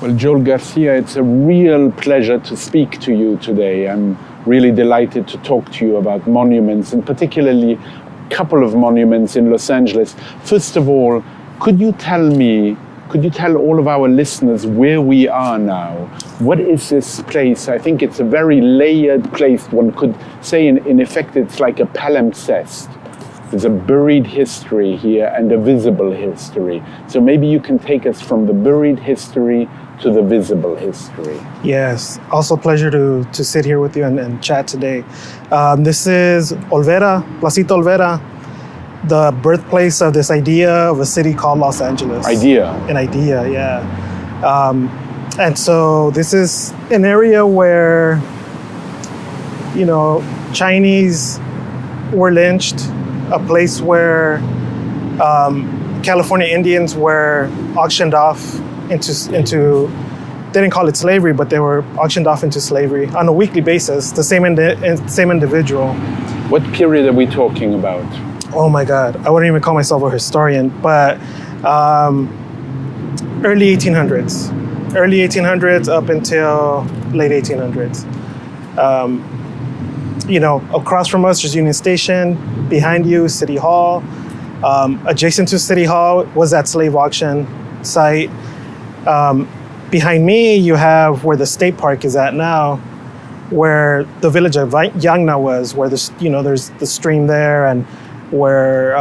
Well, Joel Garcia, it's a real pleasure to speak to you today. I'm really delighted to talk to you about monuments, and particularly a couple of monuments in Los Angeles. First of all, could you tell all of our listeners where we are now? What is this place? I think it's a very layered place. One could say, in effect, it's like a palimpsest. There's a buried history here and a visible history. So maybe you can take us from the buried history to the visible history. Yes, also a pleasure to sit here with you and chat today. This is Olvera, Placita Olvera, the birthplace of this idea of a city called Los Angeles. An idea, yeah. And so this is an area where, Chinese were lynched, a place where California Indians were auctioned off into they didn't call it slavery, but they were auctioned off into slavery on a weekly basis, the same individual. What period are we talking about? Oh my God, I wouldn't even call myself a historian, but early 1800s. Early 1800s up until late 1800s. Across from us, there's Union Station. Behind you, City Hall. Adjacent to City Hall was that slave auction site. Behind me, you have where the state park is at now, where the village of Yangna was, where there's the stream there, and where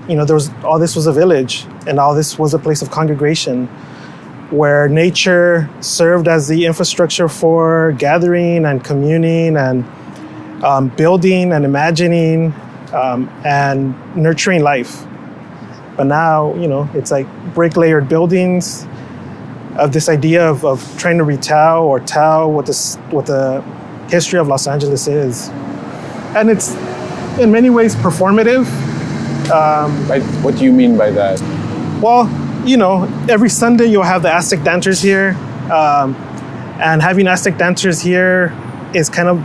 there was all this was a village, and all this was a place of congregation, where nature served as the infrastructure for gathering and communing and building and imagining and nurturing life. But now, it's like brick layered buildings of this idea of trying to retell or tell what the history of Los Angeles is. And it's in many ways performative. What do you mean by that? Well, every Sunday you'll have the Aztec dancers here. And having Aztec dancers here is kind of,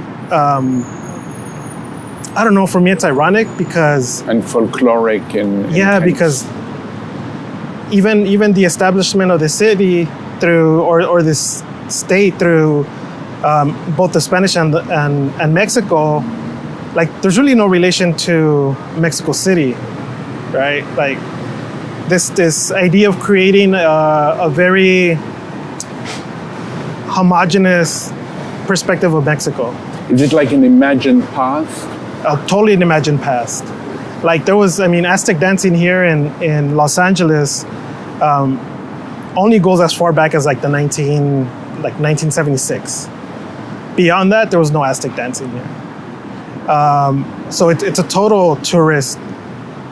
I don't know, for me it's ironic because... And folkloric and... Yeah, because even the establishment of the city through, or this state through both the Spanish and Mexico, like there's really no relation to Mexico City, right? Like this idea of creating a very homogeneous perspective of Mexico. Is it like an imagined past? Totally an imagined past. Like there was, Aztec dancing here in Los Angeles only goes as far back as like 1976. Beyond that, there was no Aztec dancing here. So it's a total tourist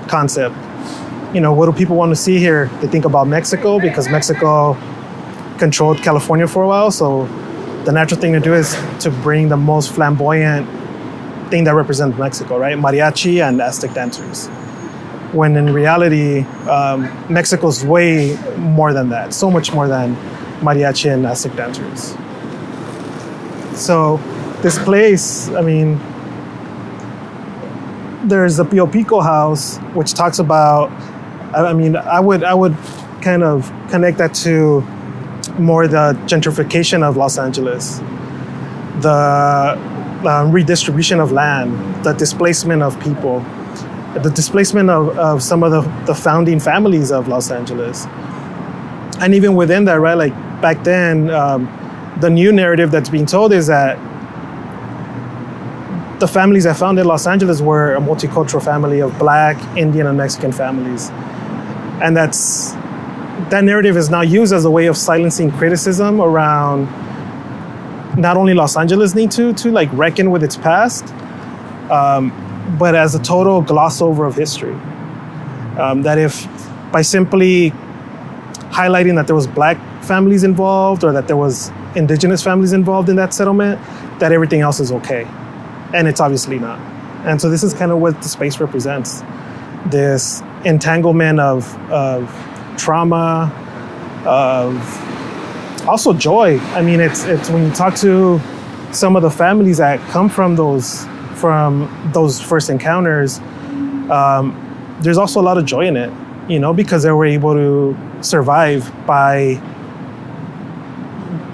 concept. What do people want to see here? They think about Mexico because Mexico controlled California for a while. So the natural thing to do is to bring the most flamboyant thing that represents Mexico, right? Mariachi and Aztec dancers. When in reality, Mexico's way more than that, so much more than mariachi and Aztec dancers. So this place, there's the Pio Pico house, which talks about, I would kind of connect that to more the gentrification of Los Angeles, the redistribution of land, the displacement of people, the displacement of some of the founding families of Los Angeles. And even within that, right, like back then, the new narrative that's being told is that the families that founded Los Angeles were a multicultural family of Black, Indian, and Mexican families. And that narrative is now used as a way of silencing criticism around not only Los Angeles need to like reckon with its past, but as a total gloss over of history. That if by simply highlighting that there was Black families involved or that there was indigenous families involved in that settlement, that everything else is okay. And it's obviously not. And so this is kind of what the space represents. This entanglement of trauma, of also joy. It's when you talk to some of the families that come from those first encounters, there's also a lot of joy in it, because they were able to survive by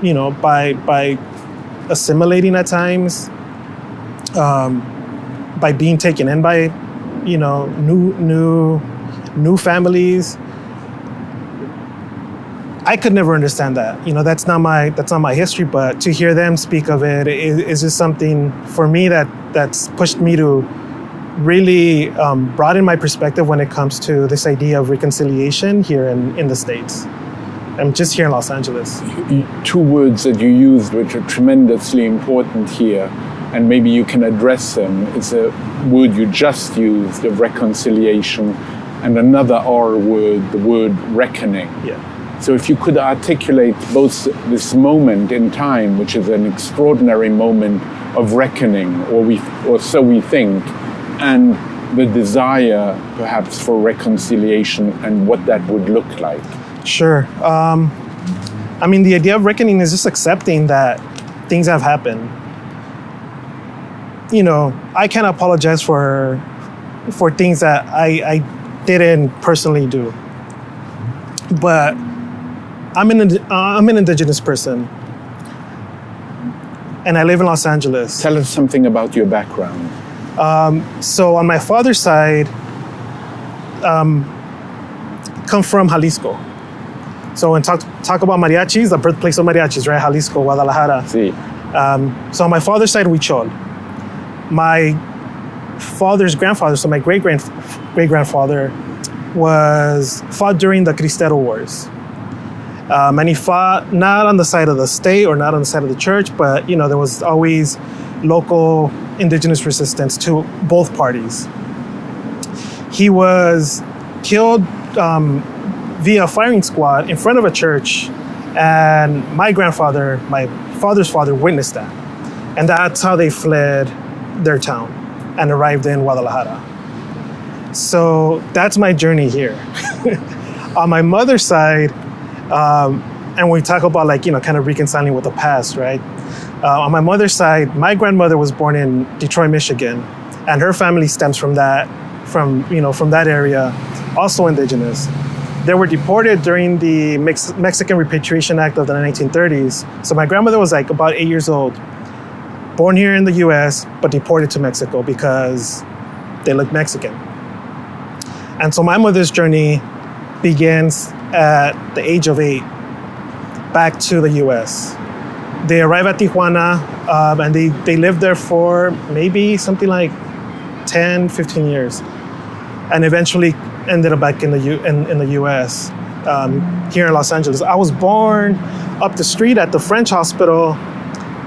by assimilating at times, by being taken in by, new families. I could never understand that. That's not my history. But to hear them speak of it is just something for me that's pushed me to really broaden my perspective when it comes to this idea of reconciliation here in the States. I'm just here in Los Angeles. Two words that you used which are tremendously important here, and maybe you can address them, is a word you just used of reconciliation, and another R word, the word reckoning. Yeah. So if you could articulate both this moment in time, which is an extraordinary moment of reckoning, or so we think, and the desire perhaps for reconciliation and what that would look like. Sure. The idea of reckoning is just accepting that things have happened. I can't apologize for things that I didn't personally do. But I'm an indigenous person, and I live in Los Angeles. Tell us something about your background. So on my father's side, come from Jalisco. So when talk about mariachis, the birthplace of mariachis, right? Jalisco, Guadalajara. Sí. So on my father's side, huichol. My father's grandfather, so my great-grandfather, fought during the Cristero Wars. And he fought not on the side of the state or not on the side of the church, but there was always local indigenous resistance to both parties. He was killed via firing squad in front of a church, and my father's father, witnessed that. And that's how they fled their town and arrived in Guadalajara. So that's my journey here. On my mother's side, and we talk about kind of reconciling with the past, right? On my mother's side, my grandmother was born in Detroit, Michigan, and her family stems from that area, also indigenous. They were deported during the Mexican Repatriation Act of the 1930s. So my grandmother was about 8 years old, born here in the US, but deported to Mexico because they look Mexican. And so my mother's journey begins at the age of 8, back to the US. They arrive at Tijuana, and they lived there for maybe something like 10, 15 years, and eventually ended up back in the US, here in Los Angeles. I was born up the street at the French Hospital,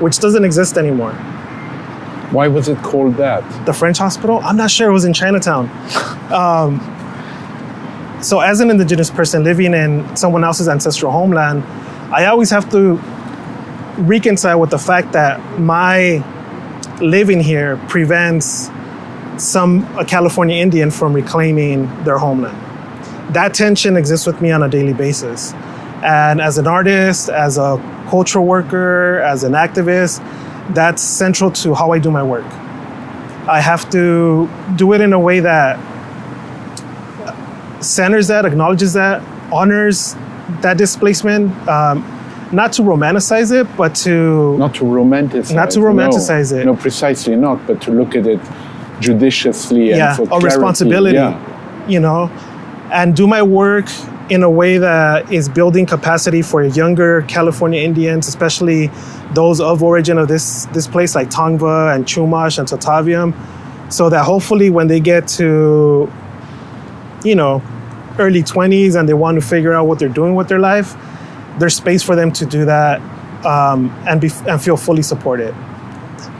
which doesn't exist anymore. Why was it called that? The French Hospital? I'm not sure. It was in Chinatown. So as an indigenous person living in someone else's ancestral homeland, I always have to reconcile with the fact that my living here prevents a California Indian from reclaiming their homeland. That tension exists with me on a daily basis. And as an artist, as a cultural worker, as an activist, that's central to how I do my work. I have to do it in a way that centers that, acknowledges that, honors that displacement, not to romanticize it, but to... Not to romanticize it. No, precisely not, but to look at it judiciously and for clarity. Responsibility, and do my work in a way that is building capacity for younger California Indians, especially those of origin of this place, like Tongva and Chumash and Tataviam, so that hopefully when they get to, early 20s and they want to figure out what they're doing with their life, there's space for them to do that, and feel fully supported,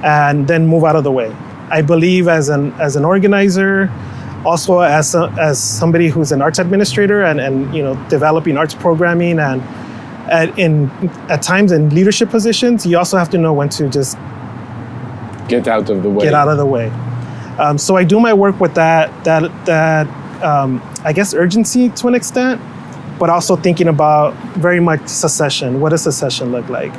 and then move out of the way. I believe as an organizer, also as somebody who's an arts administrator and developing arts programming and at times in leadership positions, you also have to know when to just get out of the way. So I do my work with that I guess urgency to an extent, but also thinking about very much secession. What does secession look like?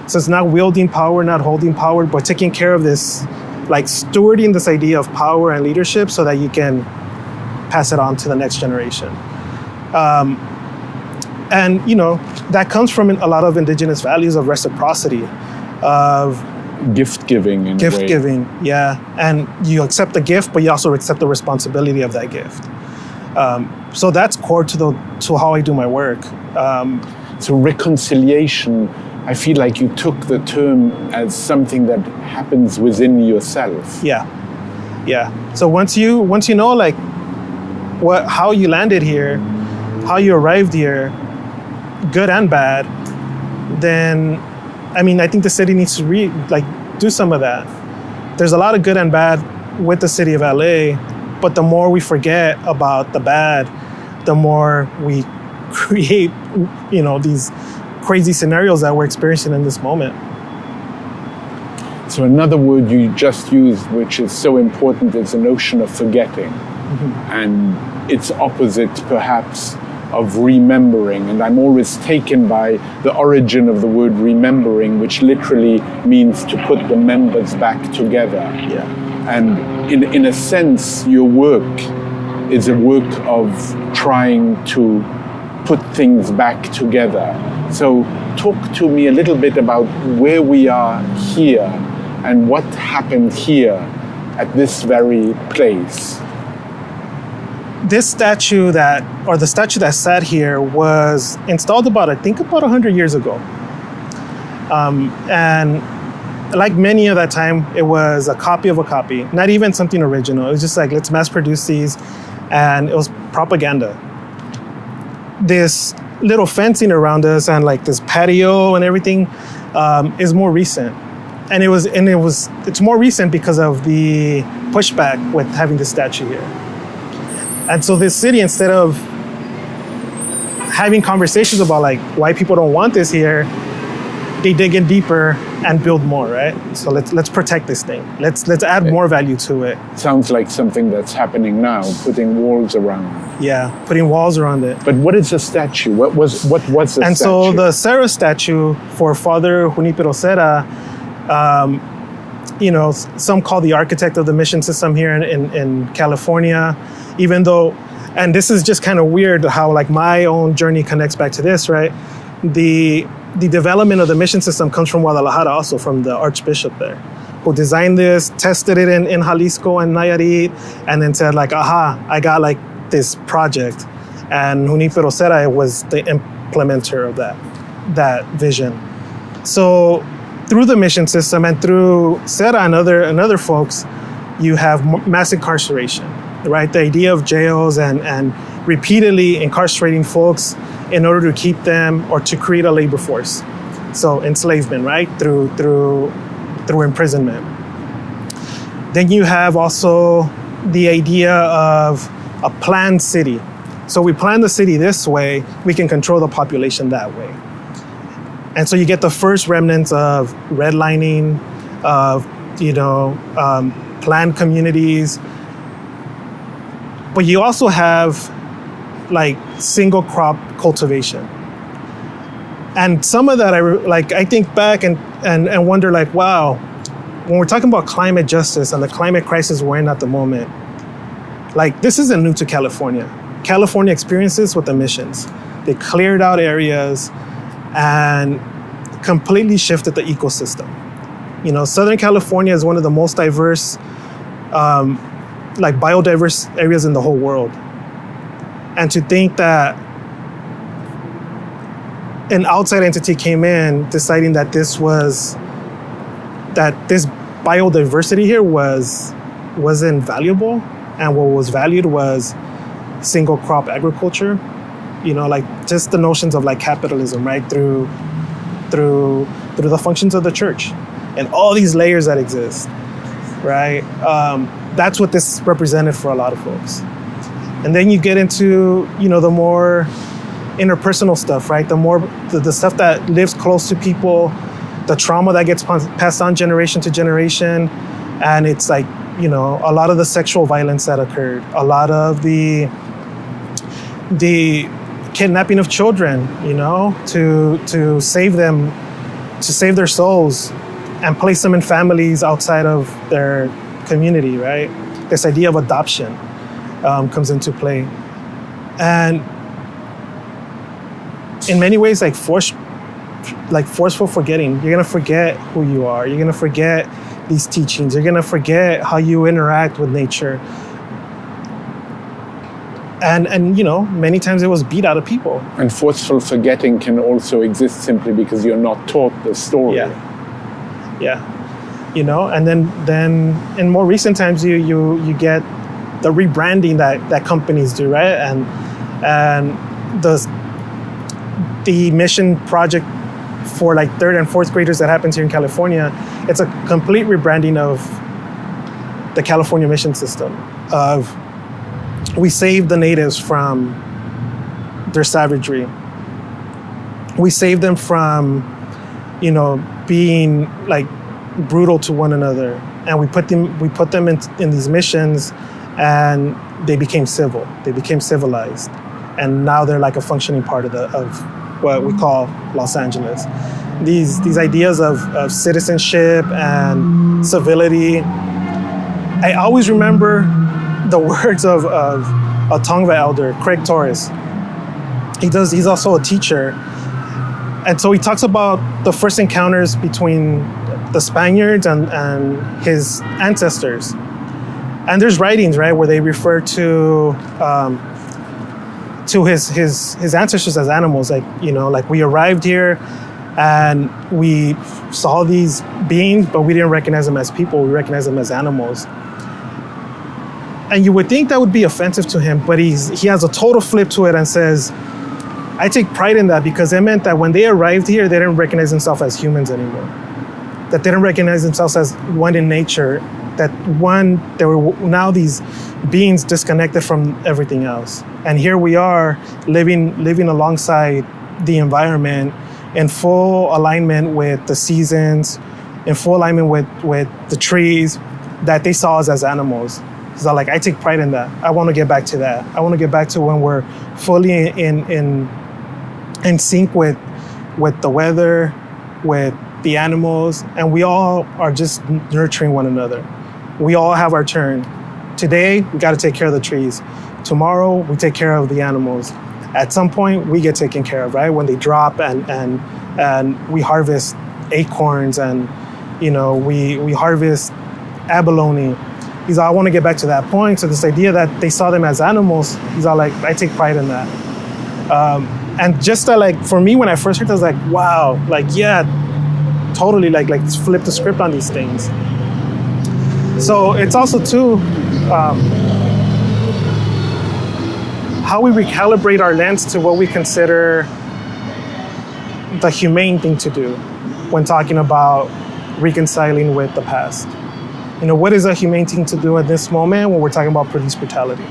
So it's not wielding power, not holding power, but taking care of this, stewarding this idea of power and leadership so that you can pass it on to the next generation. And, that comes from a lot of indigenous values of reciprocity, of gift giving in a way. Gift giving, yeah. And you accept the gift, but you also accept the responsibility of that gift. So that's core to how I do my work. So reconciliation, I feel like you took the term as something that happens within yourself. Yeah. So once you know like how you landed here, how you arrived here, good and bad, then I think the city needs to do some of that. There's a lot of good and bad with the city of LA, but the more we forget about the bad, the more we create, these crazy scenarios that we're experiencing in this moment. So another word you just used, which is so important, is the notion of forgetting. And its opposite, perhaps, of remembering. And I'm always taken by the origin of the word remembering, which literally means to put the members back together. Yeah. And in a sense, your work is a work of trying to put things back together. So talk to me a little bit about where we are here and what happened here at this very place. This statue the statue that sat here was installed about 100 years ago. And like many of that time, it was a copy of a copy, not even something original. It was just like, let's mass produce these. And it was propaganda. This little fencing around us and like this patio and everything is more recent. And it's more recent because of the pushback with having this statue here. And so this city, instead of having conversations about like why people don't want this here, they dig in deeper and build more, right? So let's protect this thing. Let's add more value to it. Sounds like something that's happening now, putting walls around. Yeah, putting walls around it. But what is a statue? What was the statue? And so the Serra statue for Father Junipero Serra, some call the architect of the mission system here in California, even though, and this is just kind of weird how like my own journey connects back to this, right? The development of the mission system comes from Guadalajara, also from the Archbishop there, who designed this, tested it in Jalisco and Nayarit, and then said like, aha, I got like this project. And Junipero Serra was the implementer of that vision. So through the mission system and through Serra and other folks, you have mass incarceration, right? The idea of jails and repeatedly incarcerating folks in order to keep them or to create a labor force. So enslavement, right? Through imprisonment. Then you have also the idea of a planned city. So we plan the city this way, we can control the population that way. And so you get the first remnants of redlining, of planned communities. But you also have like single crop cultivation. And some of that I think back and wonder like, wow, when we're talking about climate justice and the climate crisis we're in at the moment, like this isn't new to California. California experiences with emissions. They cleared out areas and completely shifted the ecosystem. Southern California is one of the most diverse, biodiverse areas in the whole world. And to think that an outside entity came in deciding that this biodiversity here wasn't valuable, and what was valued was single crop agriculture, just the notions of like capitalism, right? Through the functions of the church and all these layers that exist, right? That's what this represented for a lot of folks. And then you get into, the more interpersonal stuff, right? The stuff that lives close to people, the trauma that gets passed on generation to generation. And it's like, a lot of the sexual violence that occurred, a lot of the kidnapping of children, to save them, to save their souls and place them in families outside of their community, right? This idea of adoption comes into play. And in many ways, like forceful forgetting. You're gonna forget who you are. You're gonna forget these teachings. You're gonna forget how you interact with nature. And you know, many times it was beat out of people. And forceful forgetting can also exist simply because you're not taught the story. Yeah. You know, and then in more recent times you get the rebranding that companies do, right? And the mission project for like third and fourth graders that happens here in California, it's a complete rebranding of the California mission system of we save the natives from their savagery. We save them from, you know, being like brutal to one another, and we put them in these missions, and they became civil. They became civilized, and now they're like a functioning part of what we call Los Angeles. These ideas of citizenship and civility. I always remember the words of a Tongva elder, Craig Torres. He's also a teacher. And so he talks about the first encounters between the Spaniards and his ancestors. And there's writings, right, where they refer to his ancestors as animals. Like, you know, like we arrived here and we saw these beings, but we didn't recognize them as people. We recognized them as animals. And you would think that would be offensive to him, but he has a total flip to it and says, I take pride in that because it meant that when they arrived here, they didn't recognize themselves as humans anymore. That they didn't recognize themselves as one in nature. That there were now these beings disconnected from everything else. And here we are living alongside the environment in full alignment with the seasons, in full alignment with the trees that they saw us as animals. So like, I take pride in that. I want to get back to that. I want to get back to when we're fully in sync with the weather, with the animals, and we all are just nurturing one another. We all have our turn. Today, we got to take care of the trees. Tomorrow, we take care of the animals. At some point, we get taken care of, right? When they drop and we harvest acorns and, you know, we harvest abalone. He's all, I want to get back to that point. So this idea that they saw them as animals, he's all like, I take pride in that. And just like, for me, when I first heard it, I was like, wow, like, yeah, totally, like flip the script on these things. So it's also too, how we recalibrate our lens to what we consider the humane thing to do when talking about reconciling with the past. You know, what is a humane thing to do at this moment when we're talking about police brutality?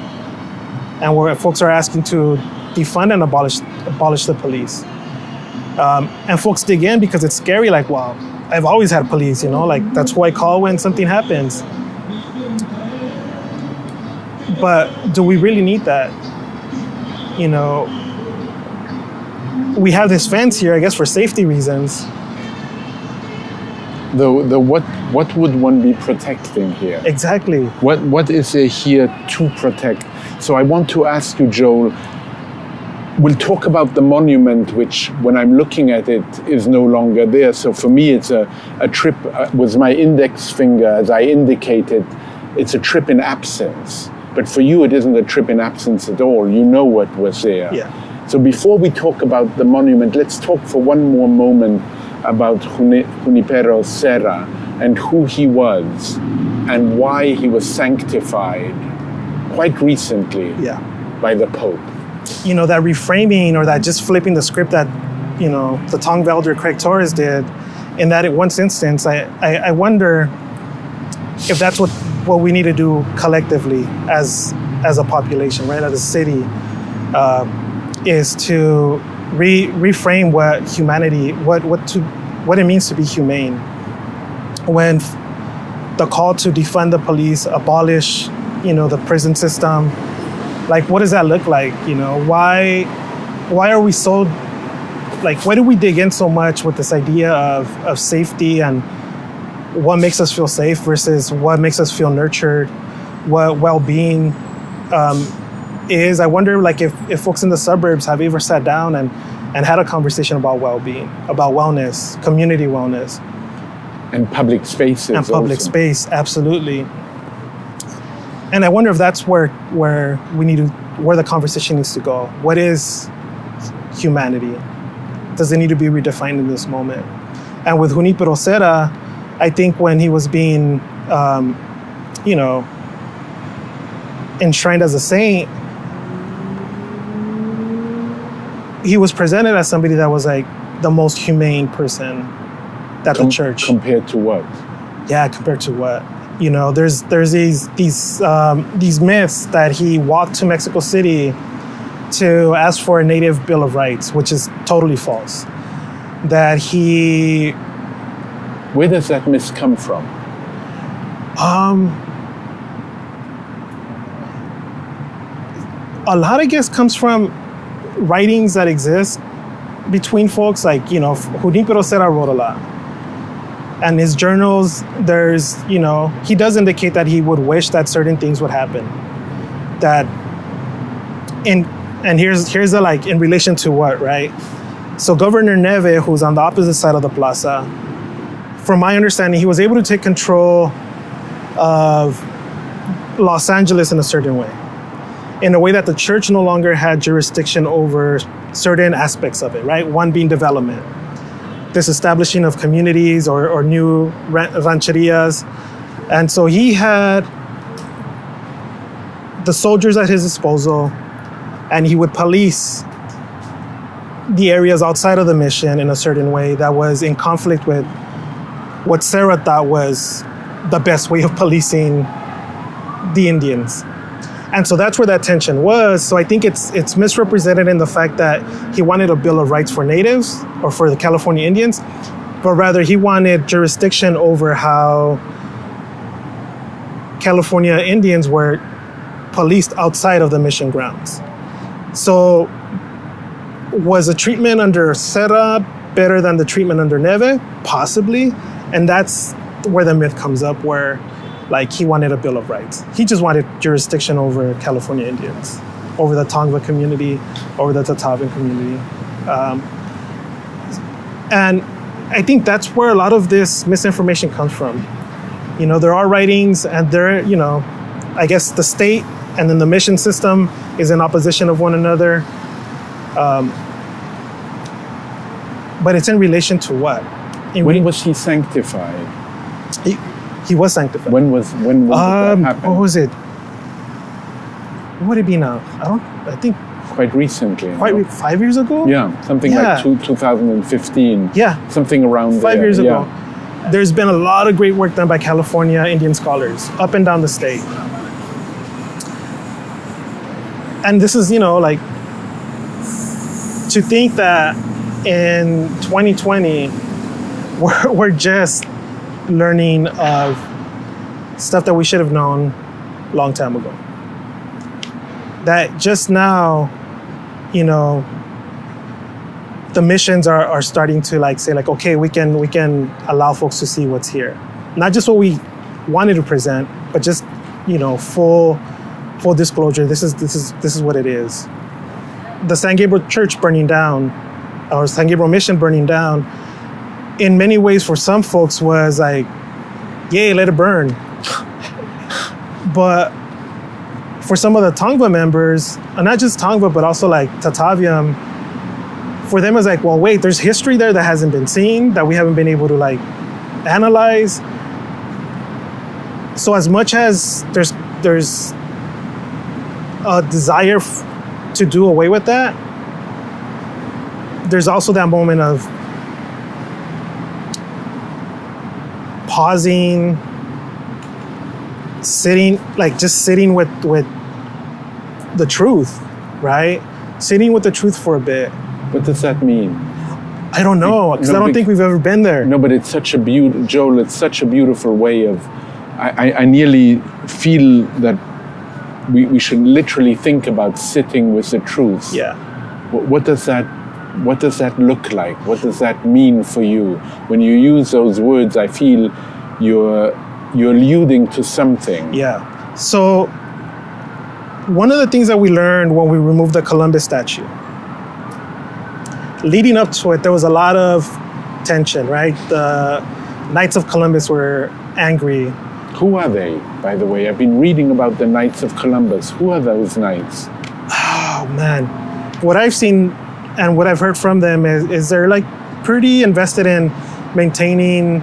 And where folks are asking to defund and abolish the police. And folks dig in because it's scary, like, wow, I've always had police, you know, like that's who I call when something happens. But do we really need that? You know, we have this fence here, I guess, for safety reasons. What would one be protecting here? Exactly. What is there here to protect? So I want to ask you, Joel, we'll talk about the monument, which when I'm looking at it is no longer there. So for me, it's a trip with my index finger, as I indicated, it's a trip in absence. But for you, it isn't a trip in absence at all. You know what was there. Yeah. So before we talk about the monument, let's talk for one more moment about Junipero Serra and who he was and why he was sanctified quite recently by the Pope. You know, that reframing or that just flipping the script that, you know, the Tongva elder Craig Torres did, in that in one instance, I wonder if that's what we need to do collectively as a population, right, as a city, is to reframe what humanity, what it means to be humane. When the call to defund the police, abolish, you know, the prison system, like, what does that look like? You know, why are we so, like, why do we dig in so much with this idea of safety and what makes us feel safe versus what makes us feel nurtured, what well-being is? I wonder, like, if folks in the suburbs have ever sat down and had a conversation about well-being, about wellness, community wellness. And public spaces. And public also. space, absolutely. And I wonder if that's where the conversation needs to go. What is humanity? Does it need to be redefined in this moment? And with Junipero Serra, I think when he was being, enshrined as a saint, he was presented as somebody that was like the most humane person that the church. Compared to what? Yeah, compared to what? There's these myths that he walked to Mexico City to ask for a native Bill of Rights, which is totally false. That he... Where does that myth come from? A lot, I guess, comes from writings that exist between folks. Like, Junipero Serra wrote a lot. And his journals, he does indicate that he would wish that certain things would happen. And here's the, like, in relation to what, right? So Governor Neve, who's on the opposite side of the plaza, from my understanding, he was able to take control of Los Angeles in a certain way, in a way that the church no longer had jurisdiction over certain aspects of it, right? One being development, this establishing of communities or new rancherias. And so he had the soldiers at his disposal, and he would police the areas outside of the mission in a certain way that was in conflict with what Serra thought was the best way of policing the Indians. And so that's where that tension was. So I think it's misrepresented in the fact that he wanted a Bill of Rights for natives or for the California Indians, but rather he wanted jurisdiction over how California Indians were policed outside of the mission grounds. So was a treatment under Serra better than the treatment under Neve? Possibly. And that's where the myth comes up, where like he wanted a Bill of Rights. He just wanted jurisdiction over California Indians, over the Tongva community, over the Tatavian community. And I think that's where a lot of this misinformation comes from. There are writings and I guess the state and then the mission system is in opposition of one another. But it's in relation to what? When was he sanctified? He was sanctified. When did that happen? What was it? What would it be now? I think quite recently. 5 years ago? Yeah, something like 2015. Yeah. Something around 5 years ago. Yeah. There's been a lot of great work done by California Indian scholars up and down the state. And this is, like, to think that in 2020, we're just learning of stuff that we should have known a long time ago. That just now, the missions are starting to say okay, we can allow folks to see what's here. Not just what we wanted to present, but just full disclosure. This is what it is. The San Gabriel Church burning down, or San Gabriel Mission burning down, in many ways for some folks was like, yay, let it burn. But for some of the Tongva members, and not just Tongva, but also like Tataviam, for them it's like, well, wait, there's history there that hasn't been seen, that we haven't been able to analyze. So as much as there's a desire to do away with that, there's also that moment of pausing, sitting with the truth, right? Sitting with the truth for a bit. What does that mean? I don't know, because I don't think we've ever been there. No, but it's such a Joel, it's such a beautiful way of, I nearly feel that we should literally think about sitting with the truth. Yeah. What does that look like? What does that mean for you? When you use those words, I feel you're alluding to something. Yeah. So one of the things that we learned when we removed the Columbus statue leading up to it, there was a lot of tension, right? The Knights of Columbus were angry. Who are they, by the way? I've been reading about the Knights of Columbus. Who are those knights? Oh, man. What I've seen and what I've heard from them is they're like pretty invested in maintaining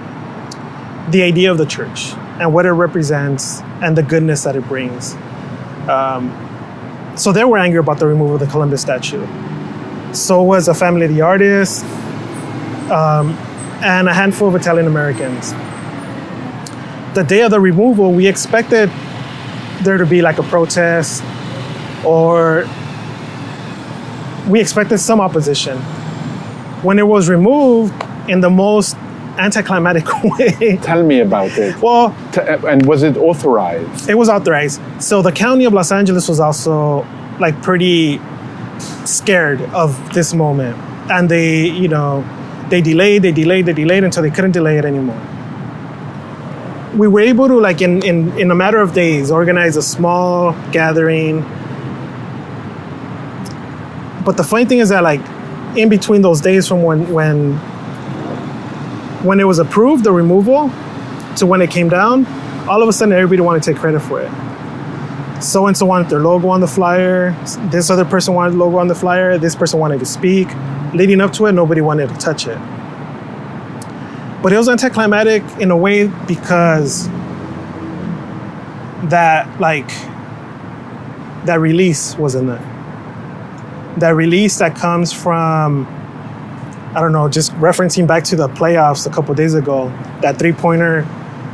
the idea of the church and what it represents and the goodness that it brings. So they were angry about the removal of the Columbus statue. So was a family of the artists and a handful of Italian Americans. The day of the removal, we expected there to be like a protest, or we expected some opposition. When it was removed in the most anticlimactic way. Tell me about it. Well, and was it authorized? It was authorized. So the county of Los Angeles was also like pretty scared of this moment. And they delayed until they couldn't delay it anymore. We were able to, like, in a matter of days, organize a small gathering. But the funny thing is that, like, in between those days from when it was approved, the removal, to when it came down, all of a sudden everybody wanted to take credit for it. So-and-so wanted their logo on the flyer. This other person wanted the logo on the flyer. This person wanted to speak. Leading up to it, nobody wanted to touch it. But it was anticlimactic in a way because that release was in there. That release that comes from, I don't know, just referencing back to the playoffs a couple of days ago, that three-pointer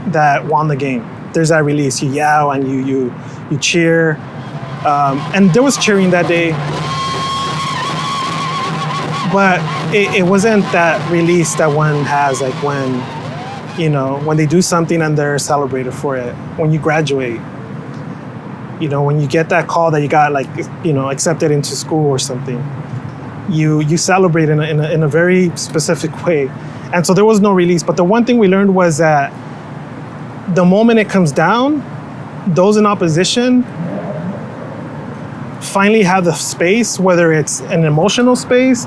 that won the game. There's that release. You yell and you cheer. And there was cheering that day. But it wasn't that release that one has, like when they do something and they're celebrated for it. When you graduate, when you get that call that you got, accepted into school or something, you celebrate in a very specific way. And so there was no release. But the one thing we learned was that the moment it comes down, those in opposition finally have the space, whether it's an emotional space,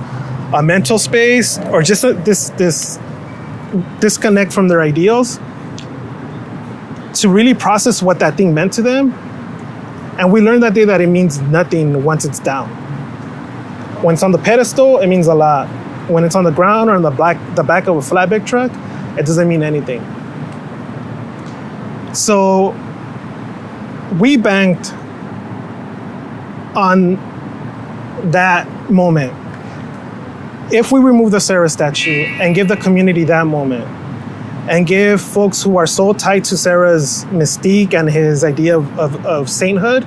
a mental space, or just this disconnect from their ideals, to really process what that thing meant to them. And we learned that day that it means nothing once it's down. When it's on the pedestal, it means a lot. When it's on the ground or on the back of a flatbed truck, it doesn't mean anything. So we banked on that moment. If we remove the Sarah statue and give the community that moment, and give folks who are so tied to Sarah's mystique and his idea of sainthood,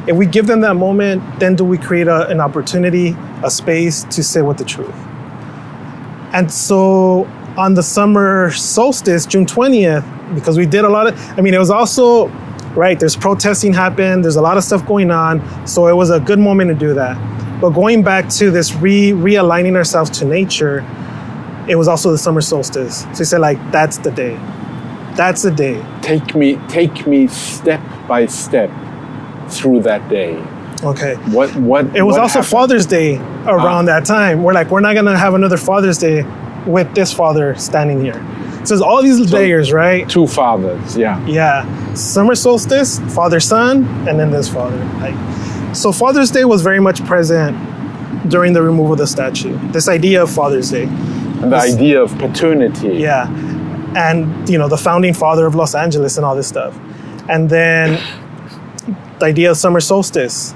if we give them that moment, then do we create an opportunity, a space to sit with the truth. And so on the summer solstice, June 20th, because we did a lot of, it was also, right, there's protesting happened, there's a lot of stuff going on, so it was a good moment to do that. But going back to this realigning ourselves to nature, it was also the summer solstice. So he said, that's the day. That's the day. Take me step by step through that day. Okay. What It was what also happened? Father's Day around that time. We're not going to have another Father's Day with this father standing here. So there's all these layers, right? Two fathers, yeah. Yeah. Summer solstice, father, son, and then this father. So Father's Day was very much present during the removal of the statue. This idea of Father's Day. And the idea of paternity. Yeah. And, the founding father of Los Angeles and all this stuff. And then the idea of summer solstice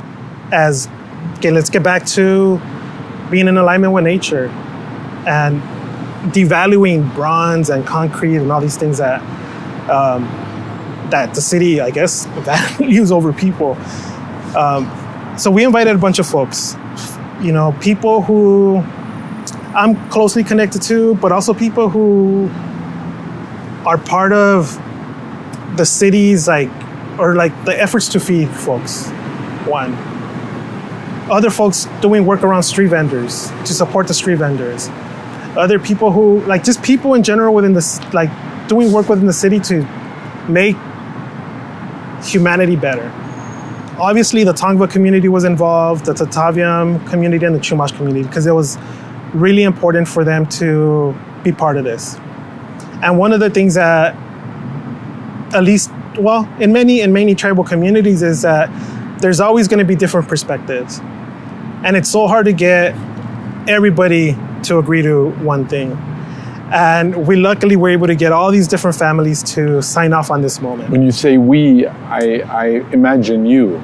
as, okay, let's get back to being in alignment with nature and devaluing bronze and concrete and all these things that the city, I guess, values over people. So we invited a bunch of folks, people who I'm closely connected to, but also people who are part of the city's the efforts to feed folks. One. Other folks doing work around street vendors to support the street vendors. Other people who, just people in general within this, doing work within the city to make humanity better. Obviously, the Tongva community was involved, the Tataviam community, and the Chumash community, because it was really important for them to be part of this. And one of the things that, at least, well, in many tribal communities, is that there's always going to be different perspectives. And it's so hard to get everybody to agree to one thing. And we luckily were able to get all these different families to sign off on this moment. When you say we, I imagine you.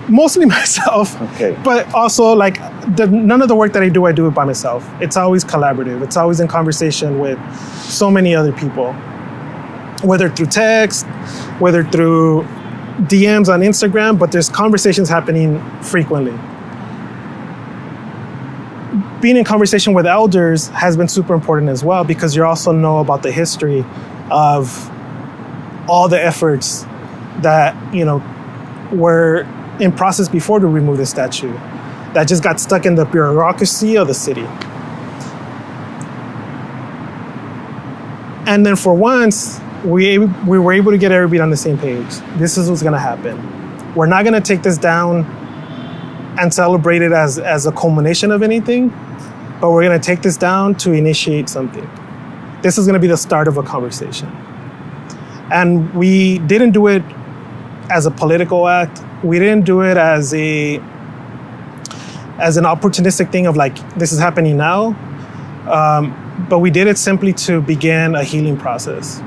Mostly myself, Okay. But also like none of the work that I do it by myself. It's always collaborative. It's always in conversation with so many other people, whether through text, whether through DMs on Instagram, but there's conversations happening frequently. Being in conversation with elders has been super important as well, because you also know about the history of all the efforts that, were in process before to remove the statue, that just got stuck in the bureaucracy of the city. And then for once, we were able to get everybody on the same page. This is what's gonna happen. We're not gonna take this down and celebrate it as a culmination of anything, but we're gonna take this down to initiate something. This is gonna be the start of a conversation. And we didn't do it as a political act. We didn't do it as an opportunistic thing of like, this is happening now. But we did it simply to begin a healing process.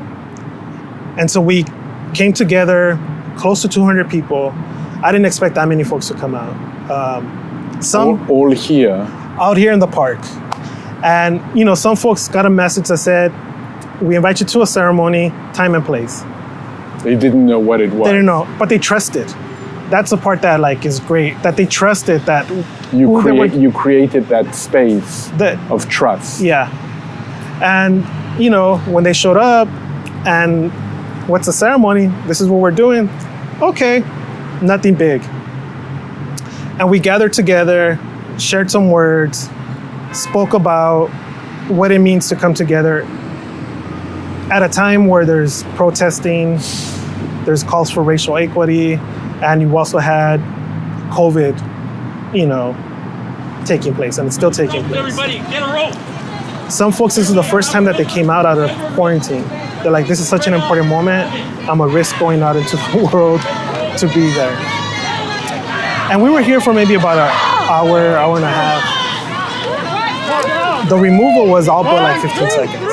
And so we came together, close to 200 people. I didn't expect that many folks to come out. All here? Out here in the park. And, some folks got a message that said, we invite you to a ceremony, time and place. They didn't know what it was. They didn't know, but they trusted. That's the part that is great, that they trusted that you created that space of trust. Yeah. And, when they showed up and what's the ceremony? This is what we're doing. Okay, nothing big. And we gathered together, shared some words, spoke about what it means to come together at a time where there's protesting, there's calls for racial equity, and you also had COVID, taking place, and it's still taking place. Everybody, get a rope. Some folks, this is the first time that they came out of quarantine. They're like, this is such an important moment. I'm gonna risk going out into the world to be there. And we were here for maybe about an hour and a half. The removal was all but like 15 seconds.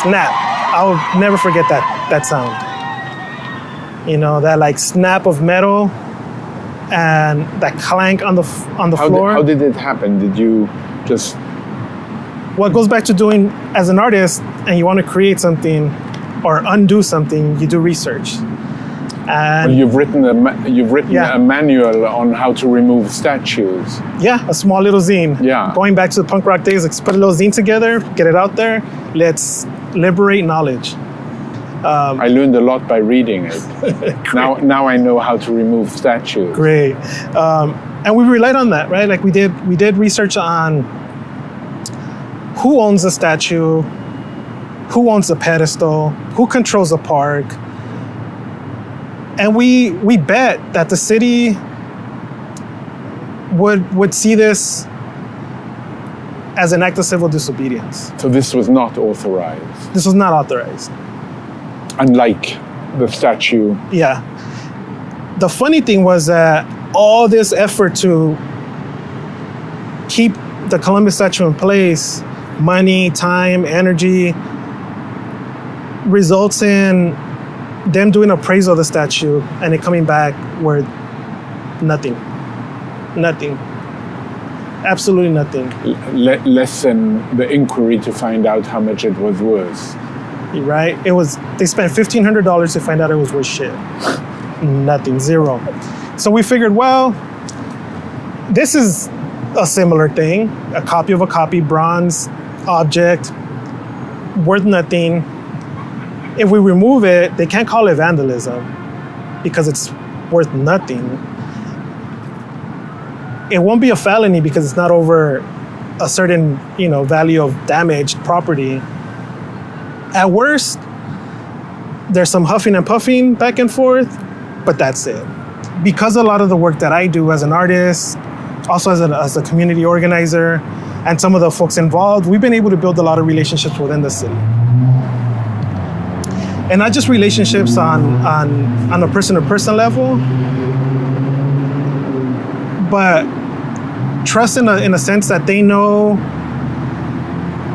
Snap. I'll never forget that sound. That like snap of metal and that clank on the floor. How did it happen? Did you just... What goes back to doing as an artist, and you want to create something or undo something, you do research. And you've written a manual on how to remove statues. Yeah, a small little zine. Yeah. Going back to the punk rock days, let's put a little zine together, get it out there. Let's liberate knowledge. I learned a lot by reading it. Now I know how to remove statues. Great. And we relied on that, right? Like we did research on who owns the statue, who owns the pedestal, who controls the park. And we bet that the city would see this as an act of civil disobedience. So this was not authorized? This was not authorized. Unlike the statue? Yeah. The funny thing was that all this effort to keep the Columbus statue in place, money, time, energy, results in them doing appraisal of the statue and it coming back where nothing. Absolutely nothing. Less than the inquiry to find out how much it was worth. Right? They spent $1,500 to find out it was worth shit. Nothing, zero. So we figured, well, this is a similar thing, a copy of a copy, bronze object, worth nothing. If we remove it, they can't call it vandalism because it's worth nothing. It won't be a felony because it's not over a certain, value of damaged property. At worst, there's some huffing and puffing back and forth, but that's it. Because a lot of the work that I do as an artist, also as a community organizer, and some of the folks involved, we've been able to build a lot of relationships within the city. And not just relationships on a person-to-person level, but trust in a sense that they know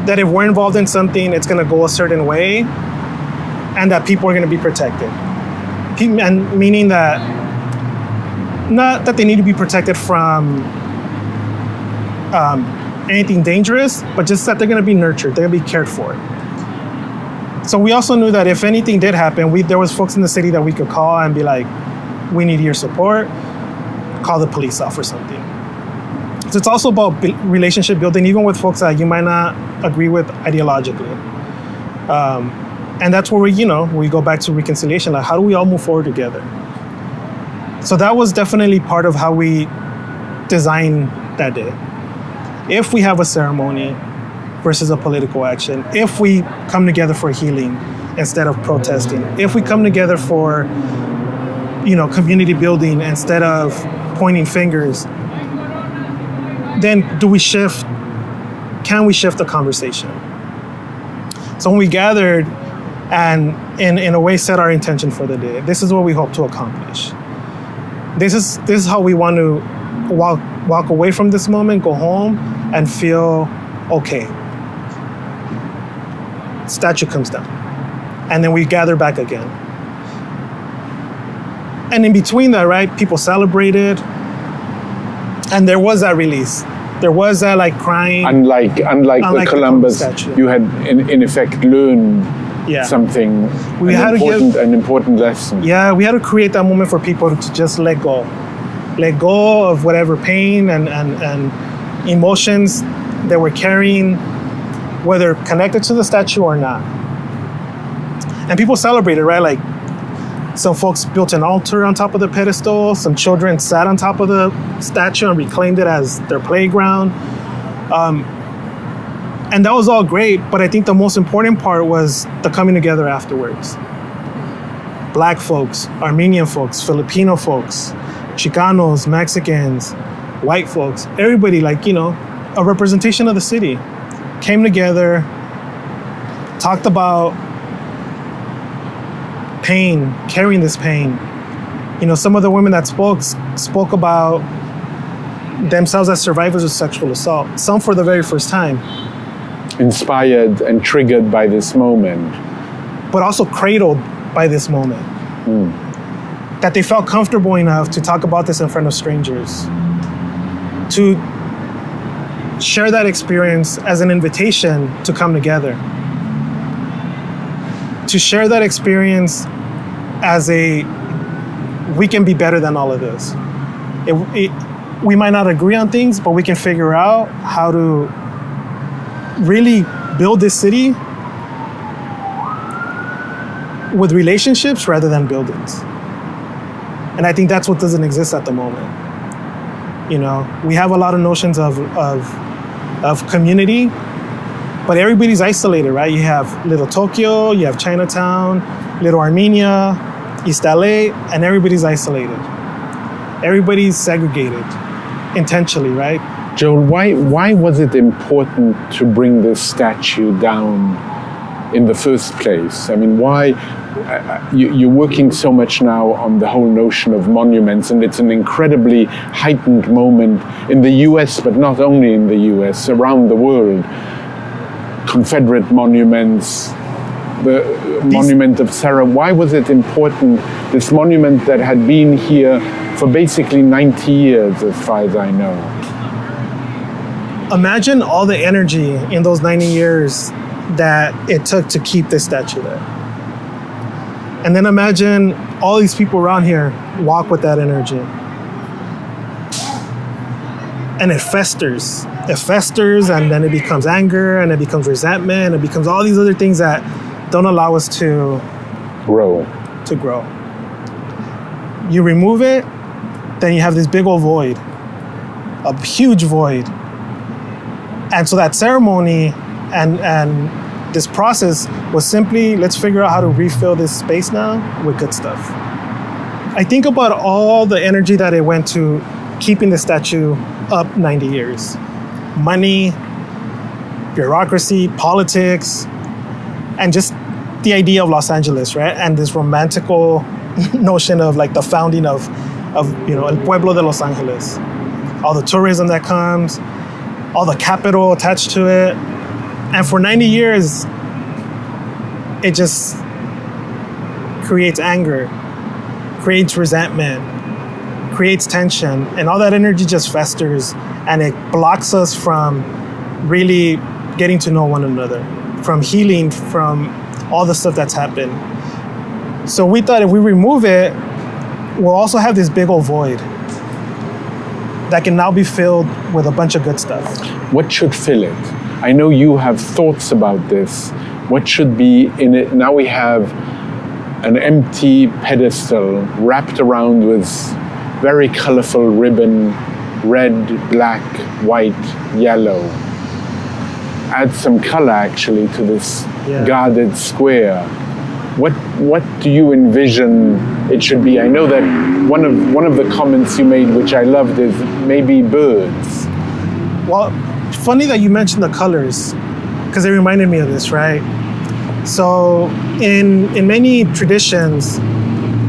that if we're involved in something, it's going to go a certain way, and that people are going to be protected. And meaning that, not that they need to be protected from anything dangerous, but just that they're going to be nurtured, they're going to be cared for. So we also knew that if anything did happen, there was folks in the city that we could call and be like, we need your support, call the police off or something. So it's also about relationship building, even with folks that you might not agree with ideologically. And that's where we go back to reconciliation. Like, how do we all move forward together? So that was definitely part of how we designed that day. If we have a ceremony versus a political action, if we come together for healing instead of protesting, if we come together for, community building instead of pointing fingers, then can we shift the conversation? So when we gathered and in a way set our intention for the day, this is what we hope to accomplish. This is how we want to walk away from this moment, go home and feel okay. Statue comes down. And then we gather back again. And in between that, right, people celebrated. And there was that release. There was that crying. Unlike the Columbus, you had in effect learned something, an important lesson. Yeah, we had to create that moment for people to just let go. Let go of whatever pain and emotions they were carrying, whether connected to the statue or not. And people celebrated, right? Some folks built an altar on top of the pedestal. Some children sat on top of the statue and reclaimed it as their playground. And that was all great, but I think the most important part was the coming together afterwards. Black folks, Armenian folks, Filipino folks, Chicanos, Mexicans, white folks, everybody, a representation of the city, came together, talked about pain, carrying this pain. Some of the women that spoke about themselves as survivors of sexual assault, some for the very first time. Inspired and triggered by this moment. But also cradled by this moment. That they felt comfortable enough to talk about this in front of strangers. To share that experience as an invitation to come together. To share that experience as we can be better than all of this. We might not agree on things, but we can figure out how to really build this city with relationships rather than buildings. And I think that's what doesn't exist at the moment. We have a lot of notions of community, but everybody's isolated, right? You have Little Tokyo, you have Chinatown, Little Armenia, East LA, and everybody's isolated. Everybody's segregated intentionally, right? Joel, why was it important to bring this statue down in the first place? I mean, why? You're working so much now on the whole notion of monuments, and it's an incredibly heightened moment in the US, but not only in the US, around the world. Confederate monuments, the monument of Sarah. Why was it important, this monument that had been here for basically 90 years, as far as I know? Imagine all the energy in those 90 years that it took to keep this statue there. And then imagine all these people around here walk with that energy. And it festers. It festers, and then it becomes anger, and it becomes resentment, and it becomes all these other things that don't allow us to grow. You remove it, then you have this big old void, a huge void. And so that ceremony and this process was simply, let's figure out how to refill this space now with good stuff. I think about all the energy that it went to keeping the statue up 90 years. Money, bureaucracy, politics, and just the idea of Los Angeles, right? And this romantical notion of like the founding of El Pueblo de Los Angeles. All the tourism that comes, all the capital attached to it. And for 90 years, it just creates anger, creates resentment, creates tension, and all that energy just festers, and it blocks us from really getting to know one another, from healing from all the stuff that's happened. So we thought if we remove it, we'll also have this big old void that can now be filled with a bunch of good stuff. What should fill it? I know you have thoughts about this. What should be in it? Now we have an empty pedestal wrapped around with very colorful ribbon, red, black, white, yellow. Add some color actually to this guarded square. What do you envision it should be? I know that one of the comments you made, which I loved, is maybe birds. Well, funny that you mentioned the colors, because it reminded me of this, right? So in many traditions,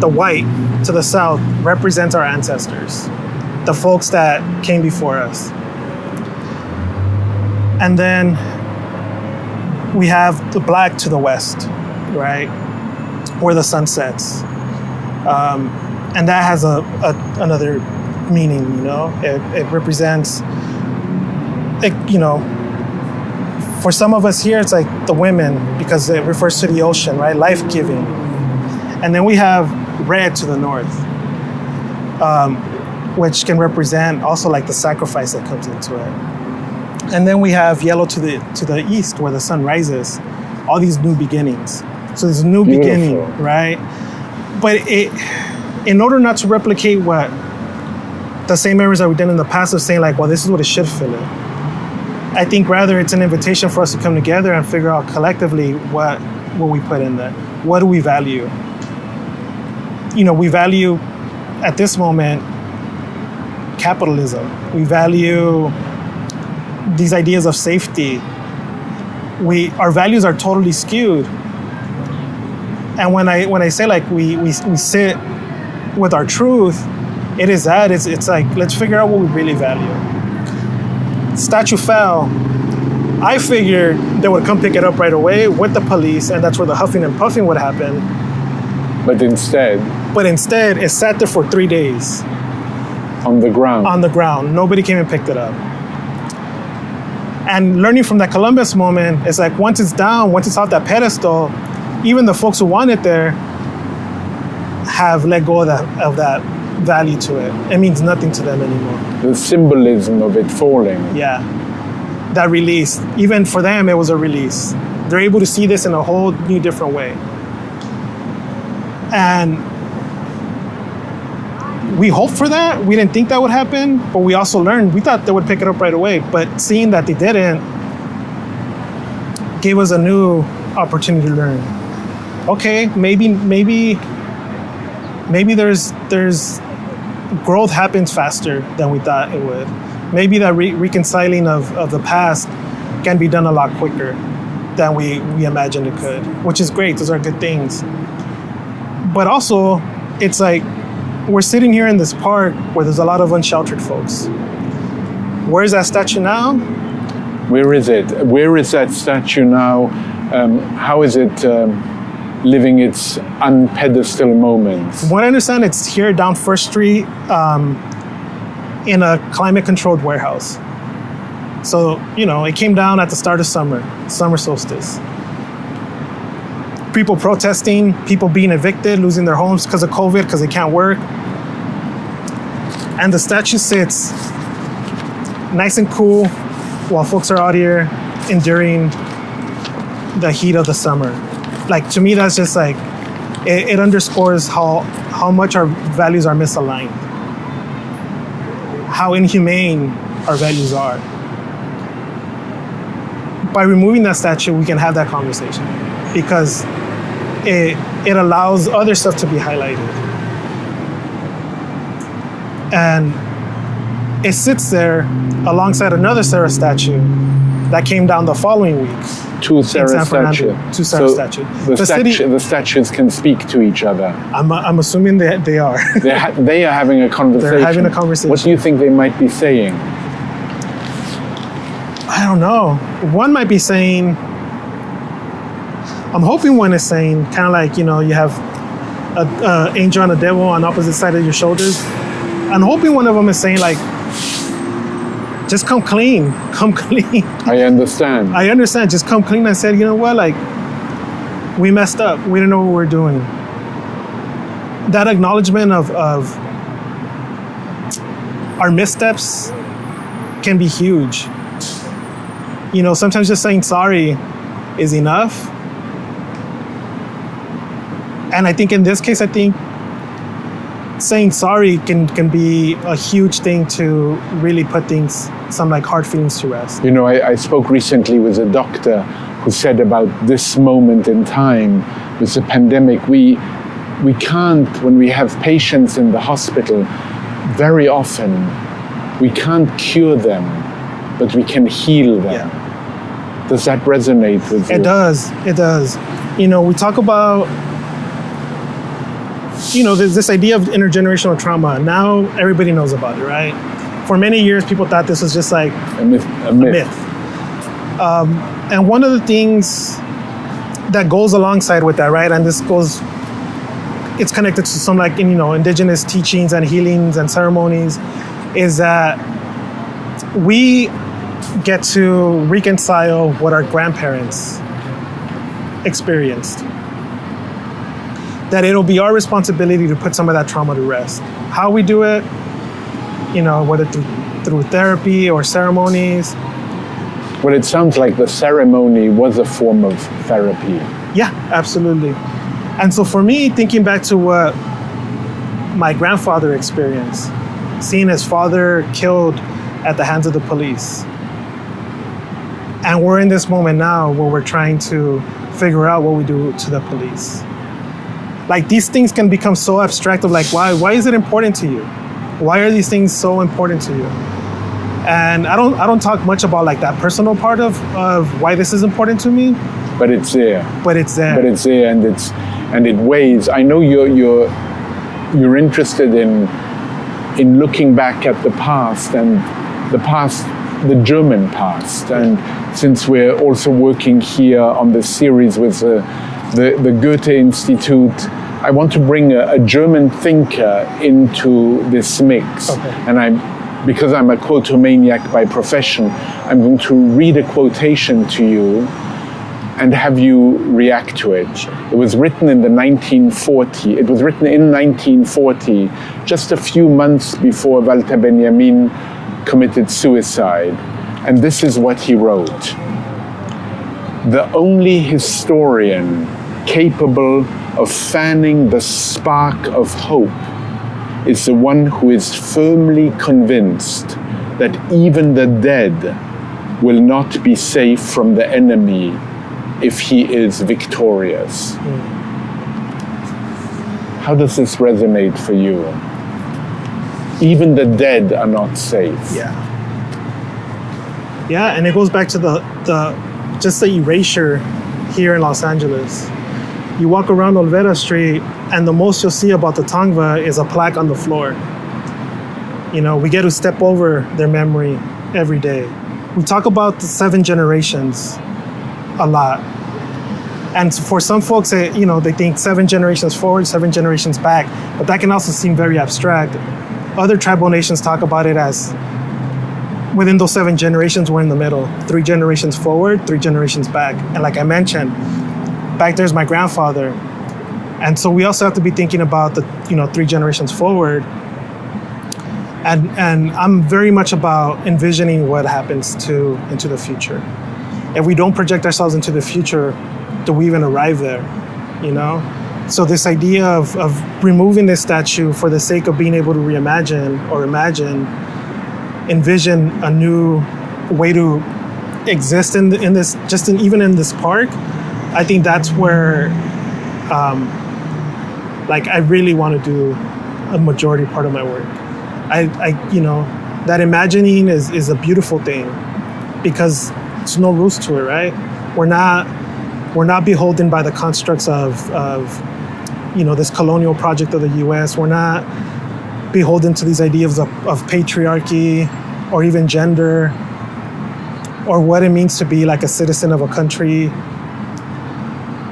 the white to the south represents our ancestors, the folks that came before us. And then we have the black to the west, right? Where the sun sets. And that has another meaning, you know? It represents, for some of us here, it's like the women, because it refers to the ocean, right? Life-giving. And then we have red to the north, which can represent also like the sacrifice that comes into it. And then we have yellow to the east, where the sun rises. All these new beginnings. So there's a new beginning, right? But in order not to replicate what the same errors that we've done in the past of saying like, well, this is what it should fill in. I think rather it's an invitation for us to come together and figure out collectively what we put in there. What do we value? We value at this moment capitalism. We value these ideas of safety. Our values are totally skewed. And when I say like we sit with our truth, it is that it's like, let's figure out what we really value. Statue fell. I figured they would come pick it up right away with the police, and that's where the huffing and puffing would happen. But instead, it sat there for 3 days. On the ground. On the ground. Nobody came and picked it up. And learning from that Columbus moment, it's like once it's down, once it's off that pedestal, even the folks who want it there have let go of that value to it. It means nothing to them anymore. The symbolism of it falling. Yeah. That release. Even for them, it was a release. They're able to see this in a whole new different way. And we hoped for that. We didn't think that would happen, but we also learned, we thought they would pick it up right away. But seeing that they didn't gave us a new opportunity to learn. Okay, maybe there's growth happens faster than we thought it would. Maybe that reconciling of the past can be done a lot quicker than we imagined it could, which is great. Those are good things. But also, it's like we're sitting here in this park where there's a lot of unsheltered folks. Where is that statue now? Where is it? Where is that statue now? How is it living its unpedestal moments? From what I understand, it's here down First Street in a climate-controlled warehouse. So, it came down at the start of summer solstice. People protesting, people being evicted, losing their homes because of COVID, because they can't work. And the statue sits nice and cool while folks are out here enduring the heat of the summer. Like, to me, that's just like, it underscores how much our values are misaligned, how inhumane our values are. By removing that statue, we can have that conversation because it allows other stuff to be highlighted. And it sits there alongside another Sarah statue that came down the following week. Two Sarah statues. Two Sarah statues. The statues can speak to each other. I'm assuming they are. They are having a conversation. They're having a conversation. What do you think they might be saying? I don't know. One might be saying, I'm hoping one is saying, kind of like, you have an angel and a devil on opposite side of your shoulders. I'm hoping one of them is saying, like, just come clean. I understand. Just come clean. I said, you know what? Like, we messed up. We didn't know what we were doing. That acknowledgement of our missteps can be huge. Sometimes just saying sorry is enough. And I think in this case, saying sorry can be a huge thing to really put some like hard feelings to rest. I spoke recently with a doctor who said about this moment in time with the pandemic, we can't, when we have patients in the hospital, very often we can't cure them, but we can heal them. Yeah. Does that resonate with you? It does. We talk about there's this idea of intergenerational trauma. Now everybody knows about it, right? For many years, people thought this was just like a myth. And one of the things that goes alongside with that, right? And it's connected to some like, indigenous teachings and healings and ceremonies, is that we get to reconcile what our grandparents experienced. That it'll be our responsibility to put some of that trauma to rest. How we do it, whether through therapy or ceremonies. Well, it sounds like the ceremony was a form of therapy. Yeah, absolutely. And so for me, thinking back to what my grandfather experienced, seeing his father killed at the hands of the police. And we're in this moment now where we're trying to figure out what we do to the police. Like, these things can become so abstract of like, why is it important to you? Why are these things so important to you? And I don't talk much about like that personal part of why this is important to me. But it's there. And it weighs. I know you're interested in looking back at the past and the German past. And since we're also working here on this series with the Goethe Institute, I want to bring a German thinker into this mix. Okay. And because I'm a quotomaniac by profession, I'm going to read a quotation to you and have you react to it. It was written in 1940, just a few months before Walter Benjamin committed suicide. And this is what he wrote. The only historian capable of fanning the spark of hope is the one who is firmly convinced that even the dead will not be safe from the enemy if he is victorious. How does this resonate for you? Even the dead are not safe. Yeah, and it goes back to the erasure here in Los Angeles. You walk around Olvera Street, and the most you'll see about the Tongva is a plaque on the floor. We get to step over their memory every day. We talk about the 7 generations a lot. And for some folks, they think 7 generations forward, 7 generations back, but that can also seem very abstract. Other tribal nations talk about it as within those 7 generations, we're in the middle. 3 generations forward, 3 generations back. And like I mentioned, back there's my grandfather. And so we also have to be thinking about the 3 generations forward. And I'm very much about envisioning what happens into the future. If we don't project ourselves into the future, do we even arrive there? So this idea of removing this statue for the sake of being able to reimagine or envision a new way to exist in this, even in this park, I think that's where I really want to do a majority part of my work. that imagining is a beautiful thing because there's no rules to it, right? We're not beholden by the constructs of this colonial project of the U.S. We're not beholden to these ideas of patriarchy or even gender or what it means to be like a citizen of a country.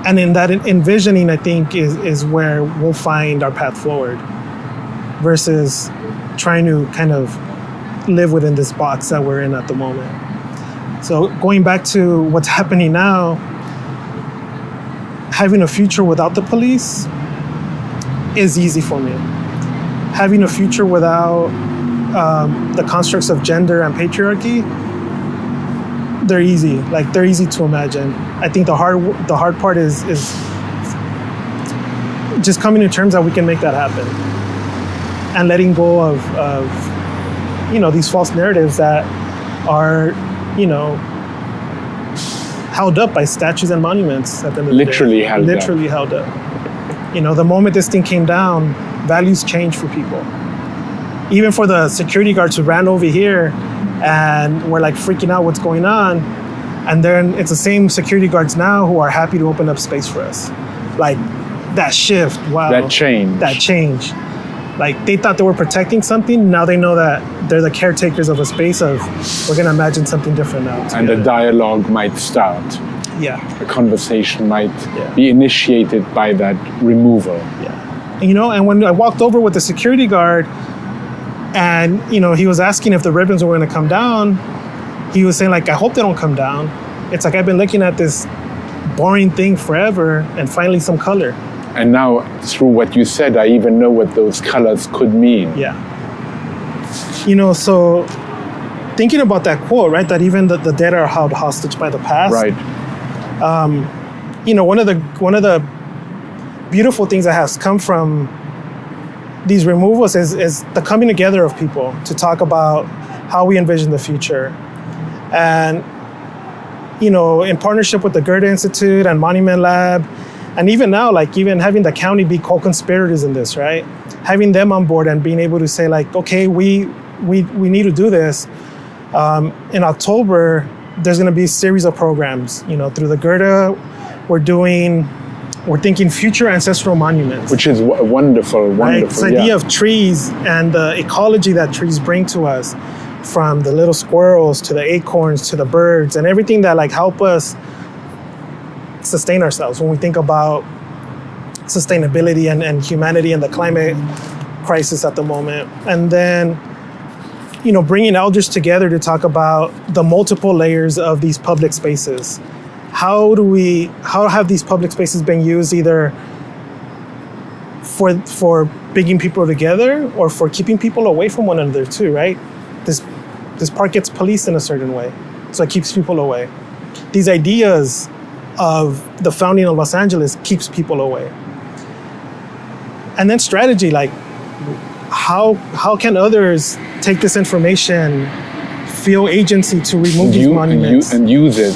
And in that envisioning, I think, is where we'll find our path forward versus trying to kind of live within this box that we're in at the moment. So going back to what's happening now, having a future without the police is easy for me. Having a future without the constructs of gender and patriarchy, they're easy. Like, they're easy to imagine. I think the hard part is just coming to terms that we can make that happen and letting go of these false narratives that are held up by statues and monuments at the end of the day. Literally held up. The moment this thing came down, values changed for people. Even for the security guards who ran over here and were like freaking out what's going on. And then it's the same security guards now who are happy to open up space for us. Like, that shift, wow. That change. Like, they thought they were protecting something. Now they know that they're the caretakers of a space of, we're going to imagine something different now. And a dialogue might start. Yeah. A conversation might be initiated by that removal. Yeah. And when I walked over with the security guard and, he was asking if the ribbons were going to come down, he was saying, like, I hope they don't come down. It's like, I've been looking at this boring thing forever and finally some color. And now, through what you said, I even know what those colors could mean. Yeah. So thinking about that quote, right, that even the dead are held hostage by the past. Right. One of the beautiful things that has come from these removals is the coming together of people to talk about how we envision the future. And, in partnership with the Goethe Institute and Monument Lab, and even now, like, even having the county be co-conspirators in this, right? Having them on board and being able to say, like, okay, we need to do this. In October, there's going to be a series of programs, through the Goethe. We're thinking future ancestral monuments. Which is wonderful. Right? This idea of trees and the ecology that trees bring to us, from the little squirrels to the acorns to the birds and everything that like help us sustain ourselves when we think about sustainability and humanity and the climate crisis at the moment. And then, bringing elders together to talk about the multiple layers of these public spaces. How have these public spaces been used either for bringing people together or for keeping people away from one another too, right? This park gets policed in a certain way, so it keeps people away. These ideas of the founding of Los Angeles keeps people away. And then strategy, like how can others take this information, feel agency to remove these monuments and use it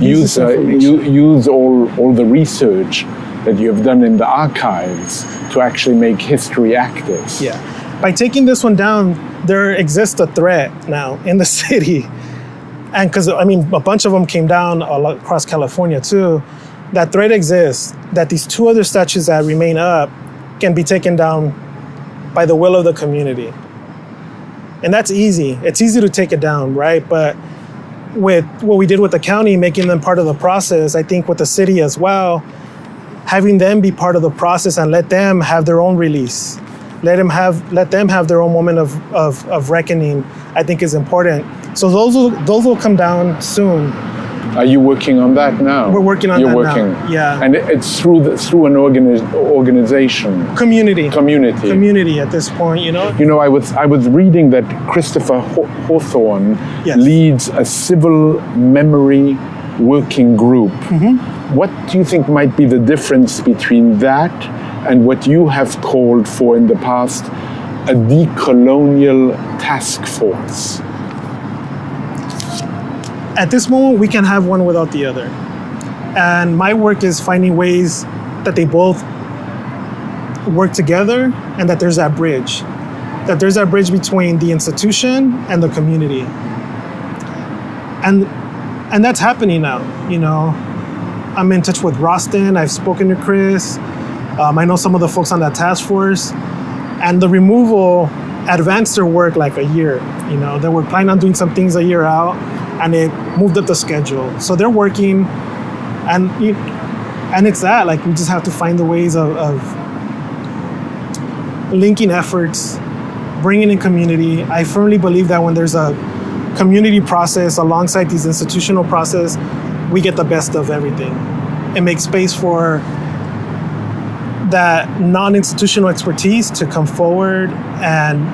use all the research that you have done in the archives to actually make history active. Yeah. By taking this one down, there exists a threat now in the city. And because, a bunch of them came down all across California too. That threat exists, that these two other statues that remain up can be taken down by the will of the community. And that's easy. It's easy to take it down, right? But with what we did with the county, making them part of the process, I think with the city as well, having them be part of the process and let them have their own release, let them have their own moment of reckoning, I think is important. So those will come down soon. Are you working on that now? We're working on that now. Yeah. And it's through an organization. Community at this point, I was reading that Christopher Hawthorne leads a civil memory working group. Mm-hmm. What do you think might be the difference between that and what you have called for in the past a decolonial task force? At this moment, we can have one without the other. And my work is finding ways that they both work together and that there's that bridge. that there's that bridge between the institution and the community. And that's happening now, you know. I'm in touch with Rostin, I've spoken to Chris, I know some of the folks on that task force, and the removal advanced their work like a year, you know. They were planning on doing some things a year out, and it moved up the schedule. So they're working, and it's that, like, we just have to find the ways of linking efforts, bringing in community. I firmly believe that when there's a community process alongside these institutional process, we get the best of everything. It makes space for that non-institutional expertise to come forward and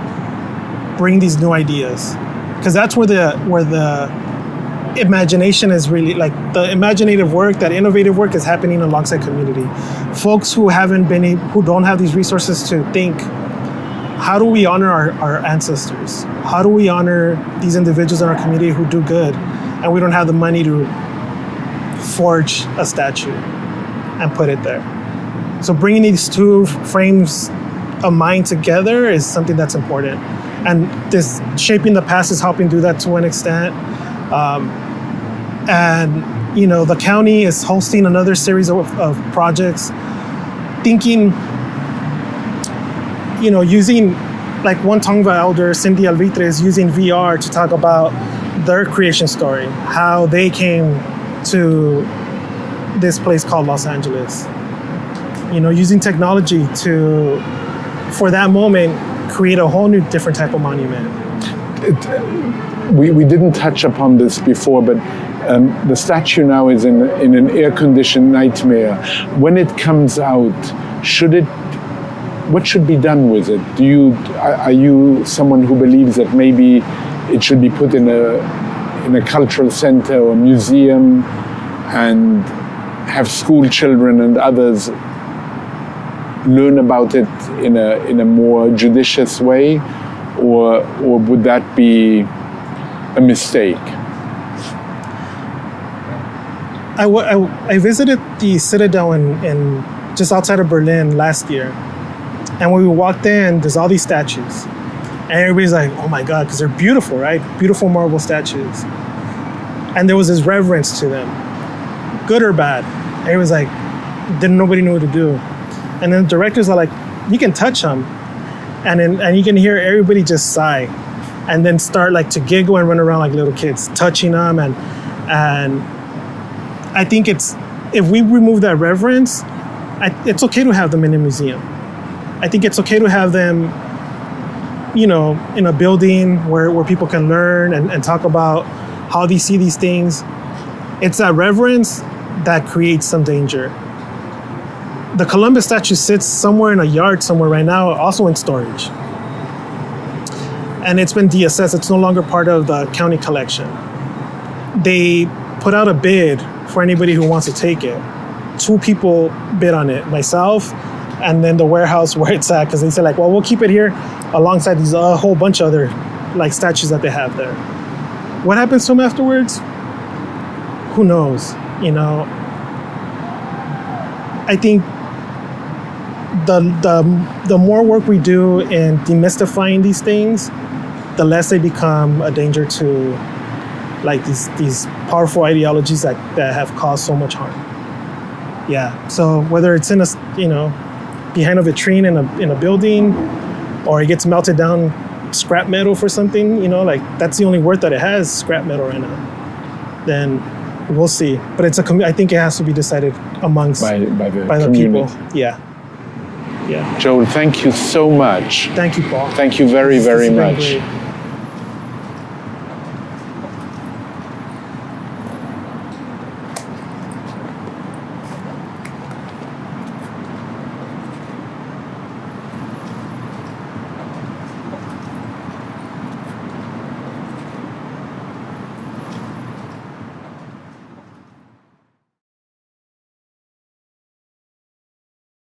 bring these new ideas. Because that's where the imagination is really, like, the imaginative work, that innovative work is happening alongside community. Folks who who don't have these resources to think, how do we honor our ancestors? How do we honor these individuals in our community who do good, and we don't have the money to forge a statue and put it there? So bringing these two frames of mind together is something that's important. And this Shaping the Past is helping do that to an extent. And, you know, the county is hosting another series of projects, thinking, you know, using, like, one Tongva elder, Cindy Alvitre, is using VR to talk about their creation story, how they came to this place called Los Angeles. You know, using technology to, for that moment, create a whole new different type of monument. We didn't touch upon this before, but the statue now is in an air-conditioned nightmare. When it comes out, what should be done with it? Are you someone who believes that maybe it should be put in a cultural center or museum and have school children and others learn about it in a more judicious way, or would that be a mistake? I visited the Citadel in just outside of Berlin last year, and when we walked in, there's all these statues, and everybody's like, "Oh my God," because they're beautiful, right? Beautiful marble statues, and there was this reverence to them, good or bad. Everybody's like, nobody knew what to do. And then the directors are like, you can touch them. And you can hear everybody just sigh and then start, like, to giggle and run around like little kids, touching them. And I think if we remove that reverence, it's okay to have them in a museum. I think it's okay to have them, you know, in a building where people can learn and talk about how they see these things. It's that reverence that creates some danger. The Columbus statue sits somewhere in a yard somewhere right now, also in storage. And it's been deassessed. It's no longer part of the county collection. They put out a bid for anybody who wants to take it. 2 people bid on it, myself and then the warehouse where it's at, because they said, like, well, we'll keep it here alongside these a whole bunch of other, like, statues that they have there. What happens to them afterwards? Who knows, you know? I think the more work we do in demystifying these things, the less they become a danger to, like, these powerful ideologies that have caused so much harm. Yeah. So whether it's in a, you know, behind a vitrine in a building, or it gets melted down scrap metal for something, you know, like, that's the only worth that it has, scrap metal right now, then we'll see. But I think it has to be decided amongst by the people. Yeah. Yeah. Joel, thank you so much. Thank you, Paul. Thank you very, very much. Great.